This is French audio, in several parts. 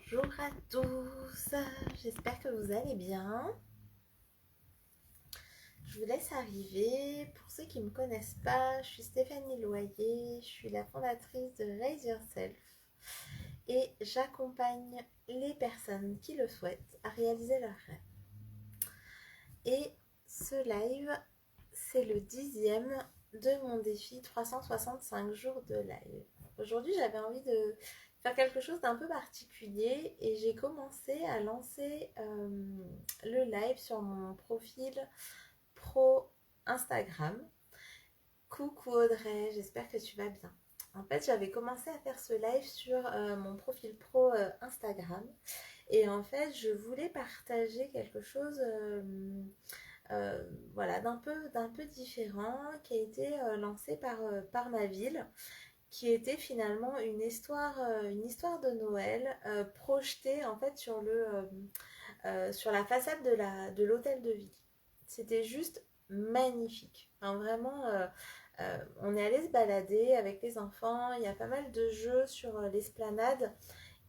Bonjour à tous, j'espère que vous allez bien. Je vous laisse arriver. Pour ceux qui ne me connaissent pas, je suis Stéphanie Loyer, je suis la fondatrice de Raise Yourself et j'accompagne les personnes qui le souhaitent à réaliser leurs rêves. Et ce live, c'est le 10e de mon défi 365 jours de live. Aujourd'hui, j'avais envie de faire quelque chose d'un peu particulier et j'ai commencé à lancer le live sur mon profil pro Instagram. Coucou Audrey, j'espère que tu vas bien. En fait, j'avais commencé à faire ce live sur mon profil pro Instagram et en fait, je voulais partager quelque chose voilà, d'un peu différent qui a été lancé par ma ville, qui était finalement une histoire de Noël projetée en fait sur la façade de l'hôtel de ville. C'était juste magnifique. Enfin, vraiment, on est allé se balader avec les enfants. Il y a pas mal de jeux sur l'esplanade.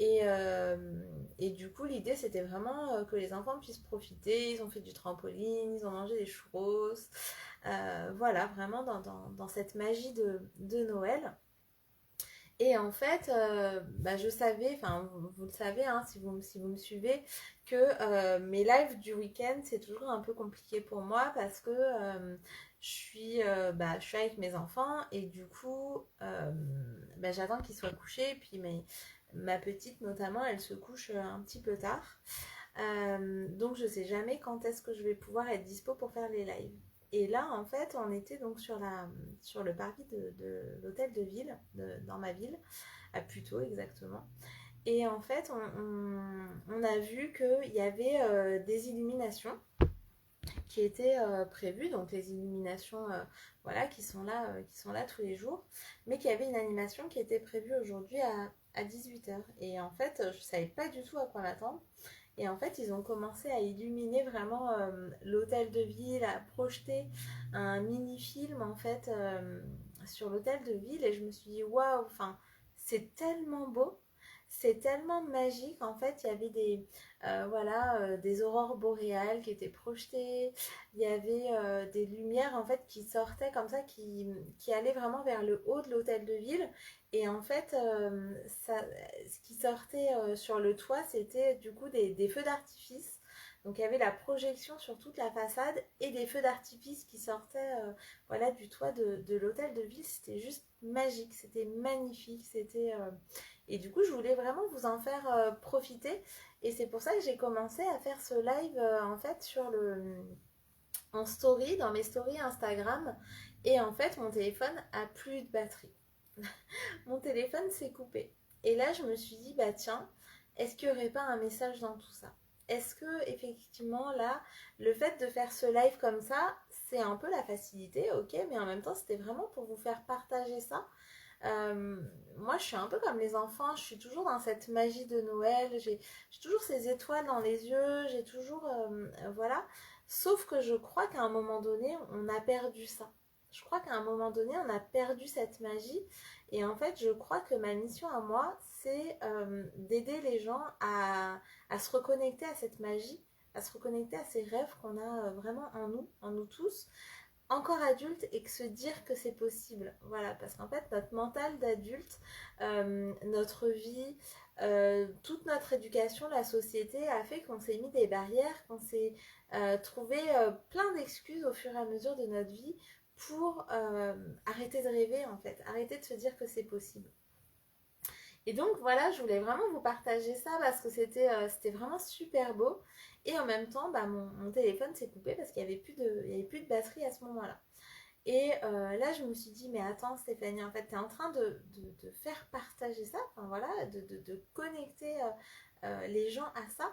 Et du coup, l'idée, c'était vraiment que les enfants puissent profiter. Ils ont fait du trampoline, ils ont mangé des churros. Voilà, vraiment dans cette magie de Noël. Et en fait, je savais, enfin vous le savez, hein, si vous me suivez, que mes lives du week-end, c'est toujours un peu compliqué pour moi parce que je suis avec mes enfants et du coup, j'attends qu'ils soient couchés. Et puis ma petite notamment, elle se couche un petit peu tard. Donc je sais jamais quand est-ce que je vais pouvoir être dispo pour faire les lives. Et là, en fait, on était donc sur le parvis de l'hôtel de ville, dans ma ville, à Puteaux exactement. Et en fait, on a vu qu'il y avait des illuminations qui étaient prévues, donc les illuminations voilà, qui sont là tous les jours, mais qu'il y avait une animation qui était prévue aujourd'hui à 18h. Et en fait, je ne savais pas du tout à quoi m'attendre. Et en fait, ils ont commencé à illuminer vraiment l'hôtel de ville, à projeter un mini-film en fait sur l'hôtel de ville. Et je me suis dit, waouh, enfin, c'est tellement beau, c'est tellement magique. En fait, il y avait des aurores boréales qui étaient projetées. Il y avait des lumières en fait qui sortaient comme ça, qui allaient vraiment vers le haut de l'hôtel de ville. Et en fait, ce qui sortait sur le toit, c'était du coup des feux d'artifice. Donc il y avait la projection sur toute la façade et des feux d'artifice qui sortaient voilà, du toit de l'hôtel de ville. C'était juste magique, c'était magnifique. Et du coup, je voulais vraiment vous en faire profiter. Et c'est pour ça que j'ai commencé à faire ce live en fait en story, dans mes stories Instagram. Et en fait, mon téléphone a plus de batterie. Mon téléphone s'est coupé. Et là, je me suis dit, bah tiens, est-ce qu'il n'y aurait pas un message dans tout ça? Est-ce que effectivement là, le fait de faire ce live comme ça, c'est un peu la facilité, ok, mais en même temps, c'était vraiment pour vous faire partager ça. Moi, je suis un peu comme les enfants, je suis toujours dans cette magie de Noël, j'ai toujours ces étoiles dans les yeux, j'ai toujours, voilà. Sauf que je crois qu'à un moment donné, on a perdu ça. Je crois qu'à un moment donné, on a perdu cette magie. Et en fait, je crois que ma mission à moi, c'est d'aider les gens à se reconnecter à cette magie, à se reconnecter à ces rêves qu'on a vraiment en nous tous, encore adulte, et que se dire que c'est possible. Voilà, parce qu'en fait, notre mental d'adulte, notre vie, toute notre éducation, la société a fait qu'on s'est mis des barrières, qu'on s'est trouvé plein d'excuses au fur et à mesure de notre vie pour arrêter de rêver en fait, arrêter de se dire que c'est possible. Et donc voilà, je voulais vraiment vous partager ça parce que c'était vraiment super beau. Et en même temps, mon téléphone s'est coupé parce qu'il n'y avait, il y avait plus de batterie à ce moment-là. Et là, je me suis dit, mais attends Stéphanie, en fait, tu es en train de faire partager ça, enfin voilà, de connecter les gens à ça.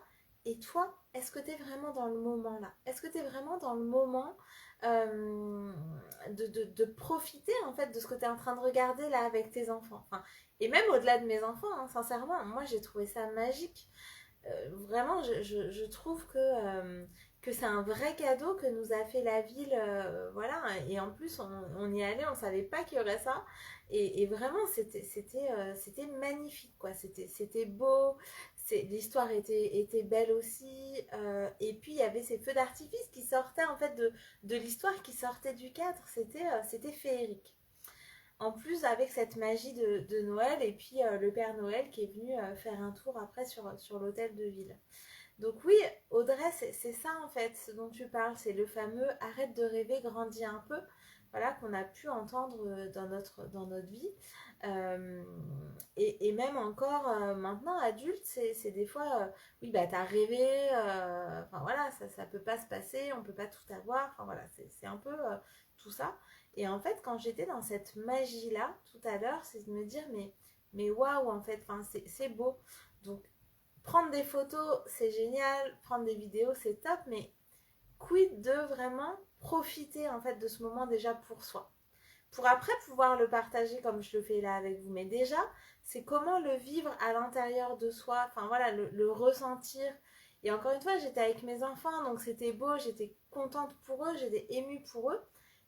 Et toi, est-ce que tu es vraiment dans le moment là? Est-ce que tu es vraiment dans le moment de profiter en fait de ce que tu es en train de regarder là avec tes enfants? Enfin, et même au-delà de mes enfants, hein, sincèrement, moi j'ai trouvé ça magique. Vraiment, je trouve que c'est un vrai cadeau que nous a fait la ville, voilà, et en plus on y allait, on savait pas qu'il y aurait ça, et vraiment c'était magnifique, quoi, c'était beau, l'histoire était belle aussi, et puis il y avait ces feux d'artifice qui sortaient en fait de l'histoire, qui sortaient du cadre, c'était féerique. En plus, avec cette magie de Noël, et puis le Père Noël qui est venu faire un tour après sur l'hôtel de ville. Donc oui, Audrey, c'est ça en fait, ce dont tu parles, c'est le fameux arrête de rêver, grandis un peu, voilà, qu'on a pu entendre dans notre vie. Euh, et même encore maintenant, adulte, c'est des fois, oui, bah t'as rêvé, enfin voilà, ça peut pas se passer, on peut pas tout avoir, enfin voilà, c'est un peu tout ça. Et en fait, quand j'étais dans cette magie-là, tout à l'heure, c'est de me dire, mais waouh, en fait, enfin, c'est beau. Donc, prendre des photos, c'est génial, prendre des vidéos, c'est top, mais quid de vraiment profiter en fait de ce moment déjà pour soi. Pour après pouvoir le partager comme je le fais là avec vous. Mais déjà, c'est comment le vivre à l'intérieur de soi, enfin voilà, le ressentir. Et encore une fois, j'étais avec mes enfants, donc c'était beau, j'étais contente pour eux, j'étais émue pour eux,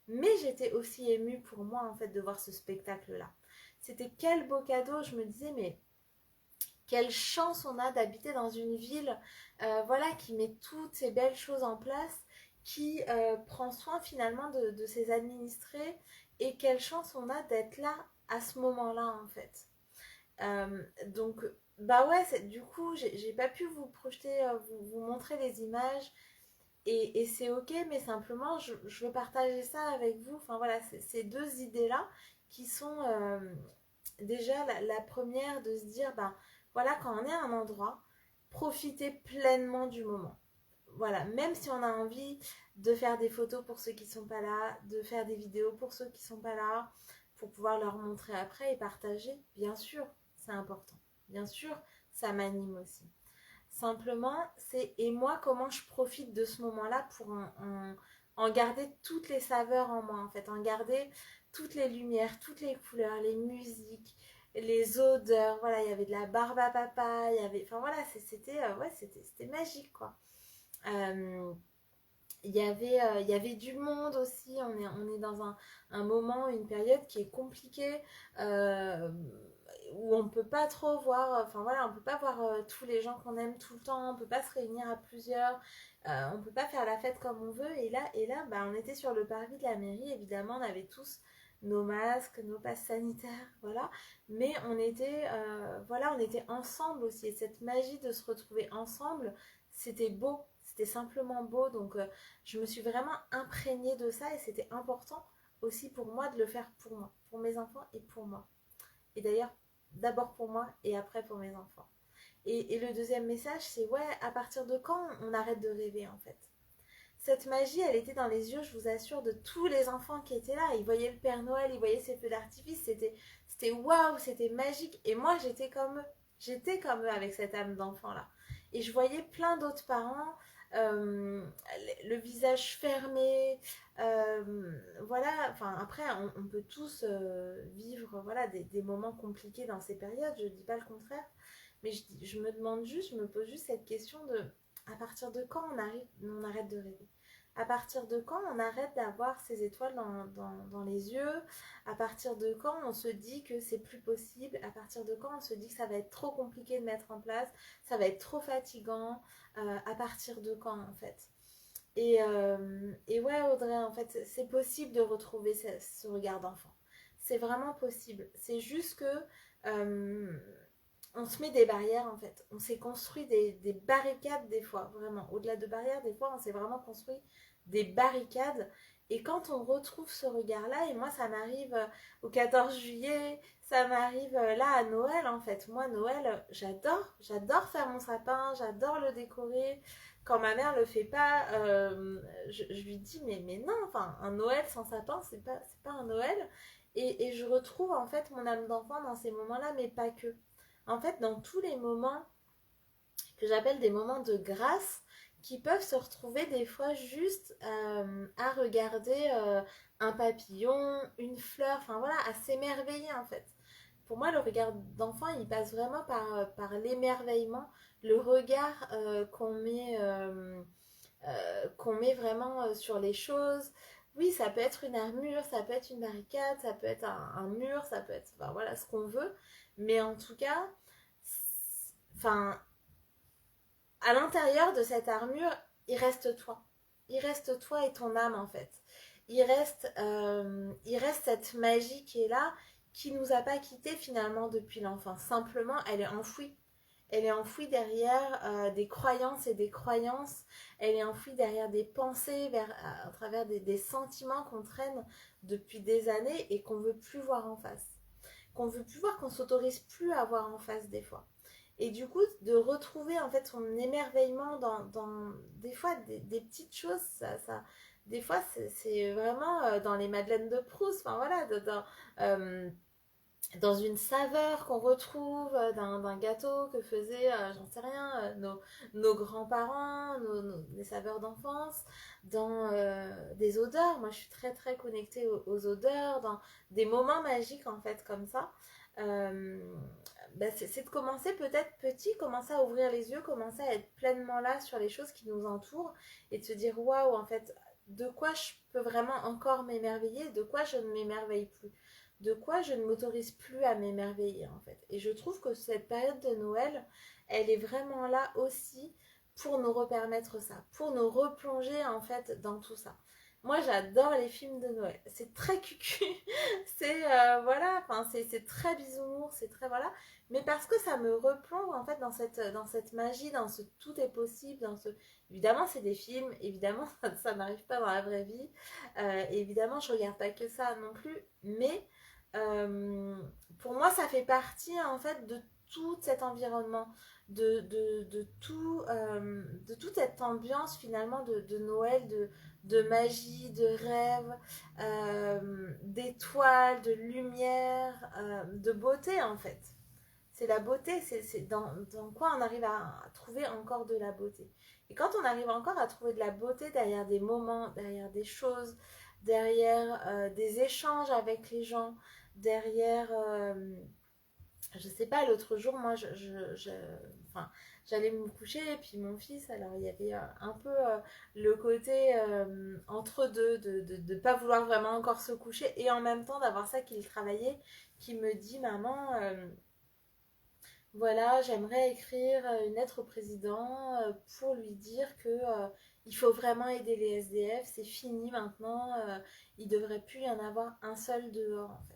mais j'étais aussi émue pour moi en fait de voir ce spectacle-là. C'était quel beau cadeau, je me disais, mais quelle chance on a d'habiter dans une ville, voilà, qui met toutes ces belles choses en place, qui prend soin finalement de ses administrés, et quelle chance on a d'être là à ce moment-là en fait. Donc bah ouais, du coup j'ai pas pu vous projeter, vous montrer les images, et c'est ok, mais simplement je veux partager ça avec vous. Enfin voilà, ces deux idées-là qui sont déjà la première, de se dire, ben voilà, quand on est à un endroit, profitez pleinement du moment. Voilà, même si on a envie de faire des photos pour ceux qui sont pas là, de faire des vidéos pour ceux qui sont pas là, pour pouvoir leur montrer après et partager, bien sûr, c'est important. Bien sûr, ça m'anime aussi. Simplement, c'est et moi comment je profite de ce moment-là pour en garder toutes les saveurs en moi, en fait, en garder toutes les lumières, toutes les couleurs, les musiques, les odeurs. Voilà, il y avait de la barbe à papa, il y avait, enfin voilà, c'était ouais, c'était magique, quoi. Euh, il y avait du monde aussi. On est dans un moment, une période qui est compliquée, euh, où on peut pas trop voir, enfin voilà, on peut pas voir tous les gens qu'on aime tout le temps, on peut pas se réunir à plusieurs, on peut pas faire la fête comme on veut. Et là bah, on était sur le parvis de la mairie, évidemment, on avait tous nos masques, nos passes sanitaires, voilà, mais voilà, on était ensemble aussi, et cette magie de se retrouver ensemble, c'était beau, c'était simplement beau. Donc je me suis vraiment imprégnée de ça, et c'était important aussi pour moi de le faire pour moi, pour mes enfants et pour moi. Et d'ailleurs, d'abord pour moi et après pour mes enfants. Et le deuxième message, c'est ouais, à partir de quand on arrête de rêver en fait. Cette magie, elle était dans les yeux, je vous assure, de tous les enfants qui étaient là. Ils voyaient le Père Noël, ils voyaient ces feux d'artifice, c'était waouh, c'était magique. Et moi, j'étais comme eux avec cette âme d'enfant là. Et je voyais plein d'autres parents, le visage fermé, voilà. Enfin, après, on peut tous vivre, voilà, des moments compliqués dans ces périodes. Je dis pas le contraire, mais je me demande juste, je me pose juste cette question de à partir de quand on arrête de rêver? À partir de quand on arrête d'avoir ces étoiles dans les yeux? À partir de quand on se dit que c'est plus possible? À partir de quand on se dit que ça va être trop compliqué de mettre en place? Ça va être trop fatigant? À partir de quand en fait? Et ouais, Audrey, en fait, c'est possible de retrouver ce regard d'enfant. C'est vraiment possible. C'est juste que euh, on se met des barrières en fait. On s'est construit des barricades des fois, vraiment. Au-delà de barrières, des fois, on s'est vraiment construit des barricades. Et quand on retrouve ce regard-là, et moi, ça m'arrive au 14 juillet, ça m'arrive là à Noël en fait. Moi, Noël, j'adore faire mon sapin, j'adore le décorer. Quand ma mère le fait pas, je lui dis mais non, enfin, un Noël sans sapin, c'est pas un Noël. Et je retrouve en fait mon âme d'enfant dans ces moments-là, mais pas que. En fait, dans tous les moments que j'appelle des moments de grâce, qui peuvent se retrouver des fois juste à regarder un papillon, une fleur, enfin voilà, à s'émerveiller en fait. Pour moi, le regard d'enfant, il passe vraiment par l'émerveillement, le regard qu'on met qu'on met vraiment sur les choses. Oui, ça peut être une armure, ça peut être une barricade, ça peut être un mur, ça peut être, enfin, voilà, ce qu'on veut. Mais en tout cas, enfin, à l'intérieur de cette armure, il reste toi. Il reste toi et ton âme en fait. Il reste cette magie qui est là, qui nous a pas quittés finalement depuis l'enfance. Simplement, elle est enfouie. Elle est enfouie derrière des croyances et des croyances. Elle est enfouie derrière des pensées, à travers des sentiments qu'on traîne depuis des années et qu'on veut plus voir en face. Qu'on veut plus voir, qu'on s'autorise plus à voir en face des fois. Et du coup, de retrouver en fait son émerveillement dans des fois des petites choses, des fois c'est vraiment dans les Madeleines de Proust, enfin voilà, euh, dans une saveur qu'on retrouve d'un gâteau que faisaient, j'en sais rien, nos grands-parents, les saveurs d'enfance, dans des odeurs. Moi, je suis très très connectée aux odeurs, dans des moments magiques en fait comme ça. Euh, c'est de commencer peut-être petit, commencer à ouvrir les yeux, commencer à être pleinement là sur les choses qui nous entourent et de se dire waouh, en fait, de quoi je peux vraiment encore m'émerveiller, de quoi je ne m'émerveille plus, de quoi je ne m'autorise plus à m'émerveiller en fait. Et je trouve que cette période de Noël, elle est vraiment là aussi pour nous repermettre ça, pour nous replonger en fait dans tout ça. Moi, j'adore les films de Noël. C'est très cucu. C'est voilà, enfin c'est très bisounours, c'est très voilà, mais parce que ça me replonge en fait dans cette magie, dans ce tout est possible, dans ce évidemment c'est des films, évidemment ça n'arrive pas dans la vraie vie, évidemment je regarde pas que ça non plus, mais euh, pour moi ça fait partie en fait de tout cet environnement, de toute cette ambiance finalement de Noël, de magie, de rêve, d'étoiles, de lumière, de beauté en fait. C'est la beauté, c'est dans quoi on arrive à trouver encore de la beauté. Et quand on arrive encore à trouver de la beauté derrière des moments, derrière des choses, derrière des échanges avec les gens, derrière je sais pas, l'autre jour, moi, enfin, j'allais me coucher et puis mon fils, alors il y avait un peu le côté entre deux, de pas vouloir vraiment encore se coucher et en même temps d'avoir ça qu'il travaillait, qui me dit, maman, voilà, j'aimerais écrire une lettre au président pour lui dire que il faut vraiment aider les SDF, c'est fini maintenant, il devrait plus y en avoir un seul dehors en fait.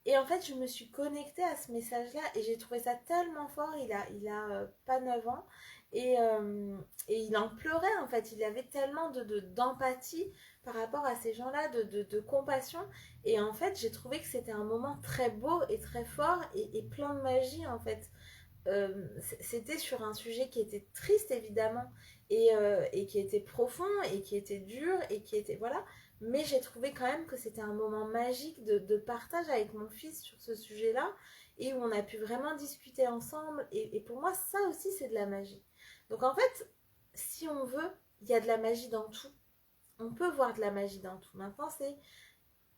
Et en fait, je me suis connectée à ce message-là et j'ai trouvé ça tellement fort. Il a pas 9 ans et il en pleurait en fait. Il avait tellement d'empathie par rapport à ces gens-là, de compassion. Et en fait, j'ai trouvé que c'était un moment très beau et très fort et plein de magie en fait. C'était sur un sujet qui était triste évidemment et qui était profond et qui était dur et qui était voilà, mais j'ai trouvé quand même que c'était un moment magique de partage avec mon fils sur ce sujet là et où on a pu vraiment discuter ensemble et pour moi ça aussi c'est de la magie. Donc en fait si on veut il y a de la magie dans tout, on peut voir de la magie dans tout. Maintenant c'est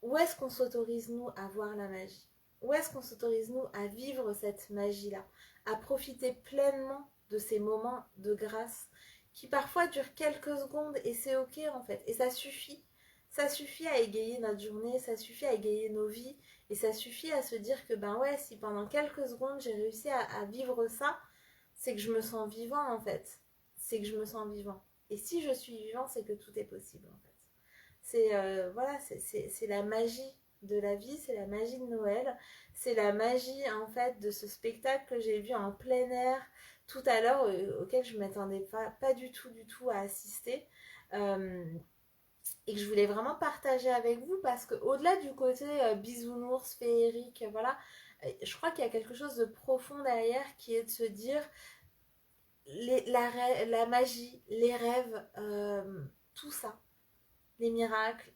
où est-ce qu'on s'autorise, nous, à voir la magie? Où est-ce qu'on s'autorise, nous, à vivre cette magie-là? À profiter pleinement de ces moments de grâce qui parfois durent quelques secondes et c'est ok en fait. Et ça suffit. Ça suffit à égayer notre journée, ça suffit à égayer nos vies et ça suffit à se dire que ben ouais, si pendant quelques secondes j'ai réussi à vivre ça, c'est que je me sens vivant en fait. C'est que je me sens vivant. Et si je suis vivant, c'est que tout est possible en fait. C'est voilà, c'est la magie de la vie, c'est la magie de Noël, c'est la magie en fait de ce spectacle que j'ai vu en plein air tout à l'heure auquel je ne m'attendais pas du tout à assister et que je voulais vraiment partager avec vous parce que au-delà du côté bisounours, féerique, voilà, je crois qu'il y a quelque chose de profond derrière qui est de se dire la magie, les rêves, tout ça les miracles,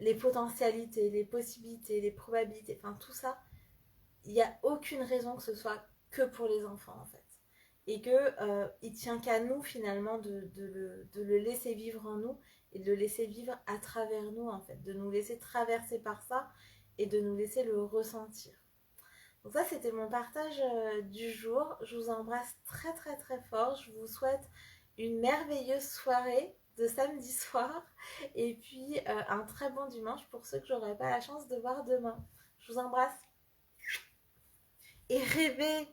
les potentialités, les possibilités, les probabilités, enfin tout ça, il n'y a aucune raison que ce soit que pour les enfants en fait. Et que il tient qu'à nous finalement de le laisser vivre en nous et de le laisser vivre à travers nous en fait, de nous laisser traverser par ça et de nous laisser le ressentir. Donc ça c'était mon partage du jour. Je vous embrasse très très très fort. Je vous souhaite une merveilleuse soirée de samedi soir et puis un très bon dimanche pour ceux que j'aurai pas la chance de voir demain. Je vous embrasse et rêvez